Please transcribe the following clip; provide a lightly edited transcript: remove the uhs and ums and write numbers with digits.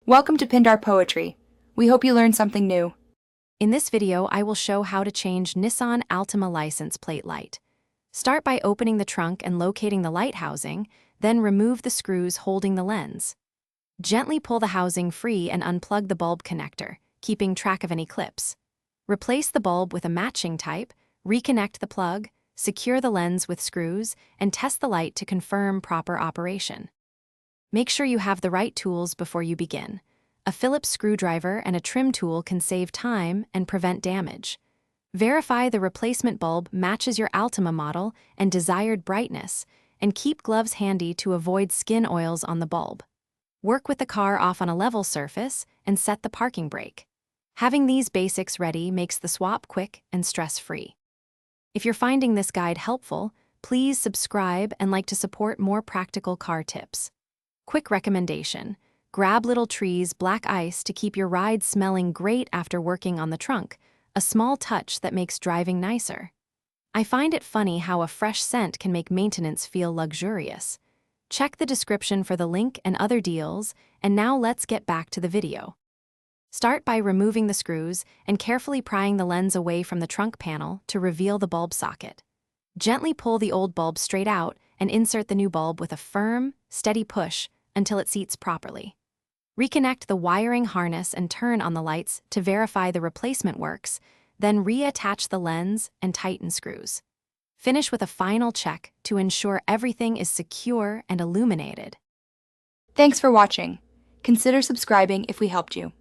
Welcome to Pindar Poetry. We hope you learned something new. In this video, I will show how to change Nissan Altima license plate light. Start by opening the trunk and locating the light housing, then remove the screws holding the lens. Gently pull the housing free and unplug the bulb connector, keeping track of any clips. Replace the bulb with a matching type, reconnect the plug, secure the lens with screws, and test the light to confirm proper operation. Make sure you have the right tools before you begin. A Phillips screwdriver and a trim tool can save time and prevent damage. Verify the replacement bulb matches your Altima model and desired brightness, and keep gloves handy to avoid skin oils on the bulb. Work with the car off on a level surface and set the parking brake. Having these basics ready makes the swap quick and stress-free. If you're finding this guide helpful, please subscribe and like to support more practical car tips. Quick recommendation: grab Little Tree's black ice to keep your ride smelling great after working on the trunk, a small touch that makes driving nicer. I find it funny how a fresh scent can make maintenance feel luxurious. Check the description for the link and other deals, and now let's get back to the video. Start by removing the screws and carefully prying the lens away from the trunk panel to reveal the bulb socket. Gently pull the old bulb straight out and insert the new bulb with a firm, steady push until it seats properly. Reconnect the wiring harness and turn on the lights to verify the replacement works, then reattach the lens and tighten screws. Finish with a final check to ensure everything is secure and illuminated. Thanks for watching. Consider subscribing if we helped you.